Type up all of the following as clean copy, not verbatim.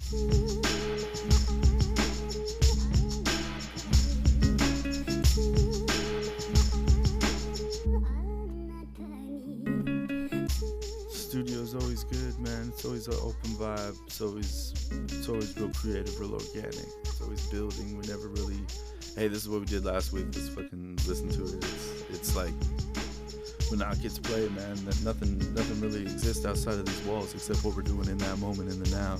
Studio's always good, man. It's always an open vibe. It's always real creative, real organic. It's always building. We never really, hey, this is what we did last week. Let's fucking listen to it. It's like when our kids play, man, that nothing really exists outside of these walls except what we're doing in that moment, in the now.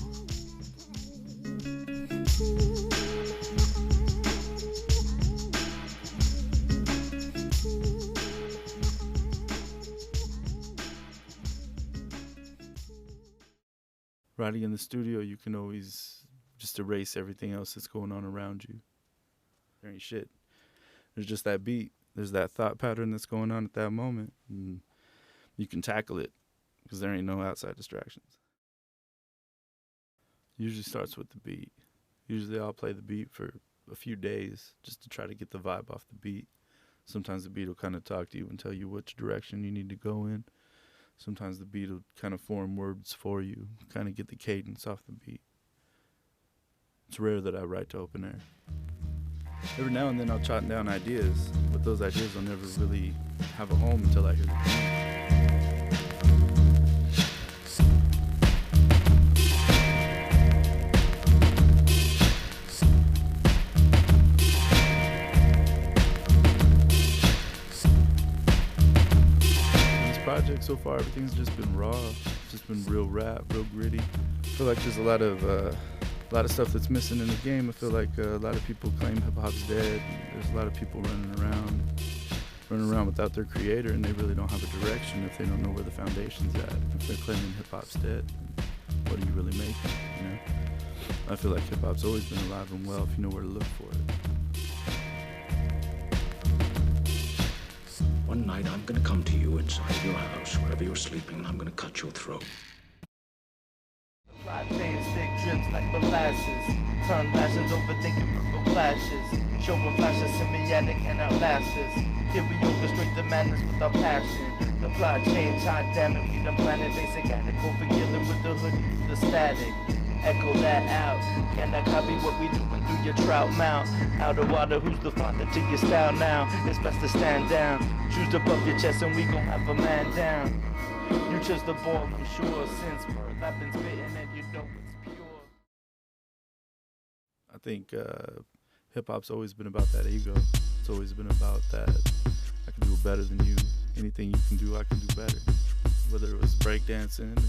Writing in the studio, you can always just erase everything else that's going on around you. There ain't shit. There's just that beat. There's that thought pattern that's going on at that moment. And you can tackle it because there ain't no outside distractions. Usually starts with the beat. Usually I'll play the beat for a few days just to try to get the vibe off the beat. Sometimes the beat will kind of talk to you and tell you which direction you need to go in. Sometimes the beat will kind of form words for you, kind of get the cadence off the beat. It's rare that I write to open air. Every now and then I'll jot down ideas, but those ideas will never really have a home until I hear the beat. Project so far, everything's just been raw. It's just been real rap, real gritty. I feel like there's a lot of stuff that's missing in the game. I feel like a lot of people claim hip hop's dead. There's a lot of people running around without their creator, and they really don't have a direction if they don't know where the foundation's at. If they're claiming hip hop's dead, what are you really making? You know? I feel like hip hop's always been alive and well if you know where to look for it. One night I'm gonna come to you inside your house, wherever you're sleeping, and I'm gonna cut your throat. Fly fans, thick drips like molasses. Turn lashes, overthinking purple flashes. Showing flashes, semiotic and outlasters. Here we orchestrate the madness with our passion. The plot change, hot damn it, we done planet basic attic. Overkilling with the hoodie, the static. Echo that out. Can I copy what we doing through your trout mount? Out of water, who's the father to your style now? It's best to stand down. Shoes above your chest and we gon' have a man down. You just a ball, I'm sure. Since birth I've been spitting and you know it's pure. I think hip-hop's always been about that ego. It's always been about that I can do it better than you. Anything you can do, I can do better. Whether it was breakdancing,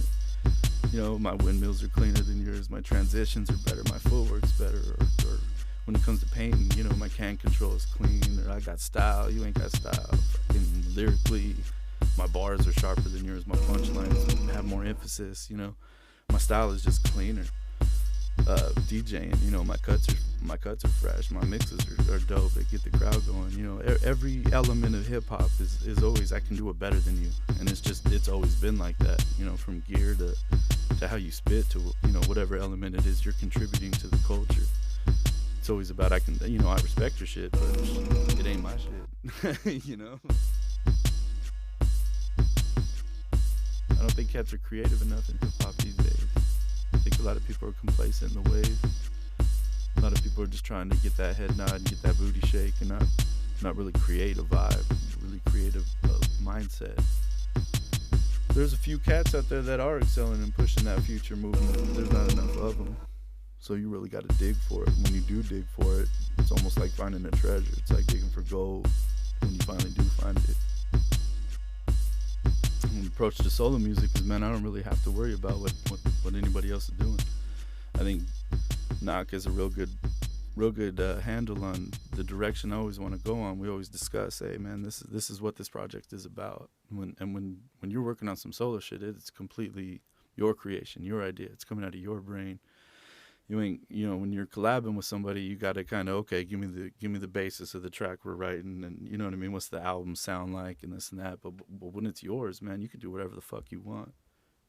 you know, my windmills are cleaner than yours, my transitions are better, my footwork's better, or when it comes to painting, you know, my can control is clean, or I got style, you ain't got style. Fucking lyrically, my bars are sharper than yours, my punchlines have more emphasis, you know. My style is just cleaner. DJing, you know, my cuts are fresh, my mixes are dope, they get the crowd going, you know. Every element of hip hop is always I can do it better than you, and it's always been like that, you know, from gear to how you spit to, you know, whatever element it is you're contributing to the culture. It's always about I respect your shit, but it ain't my shit. You know. I don't think cats are creative enough in hip hop these days. I think a lot of people are complacent in the wave. A lot of people are just trying to get that head nod and get that booty shake and not really create a vibe, really create a mindset. There's a few cats out there that are excelling and pushing that future movement, but there's not enough of them. So you really got to dig for it. When you do dig for it, it's almost like finding a treasure. It's like digging for gold when you finally do find it. The approach to solo music is, man, I don't really have to worry about what anybody else is doing. I think Knock is a real good handle on the direction I always want to go on. We always discuss, hey man, this is what this project is about. When you're working on some solo shit, it's completely your creation, your idea. It's coming out of your brain. You ain't, you know, when you're collabing with somebody, you got to kind of, okay, give me the basis of the track we're writing, and you know what I mean. What's the album sound like, and this and that. But when it's yours, man, you can do whatever the fuck you want.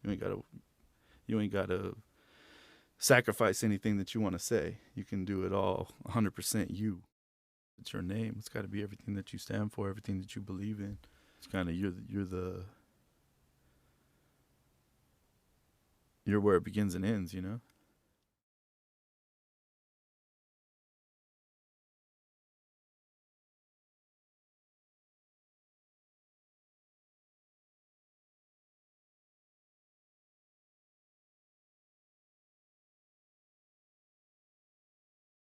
You ain't gotta sacrifice anything that you want to say. You can do it all 100% you. It's your name. It's got to be everything that you stand for, everything that you believe in. It's kind of you're where it begins and ends, you know.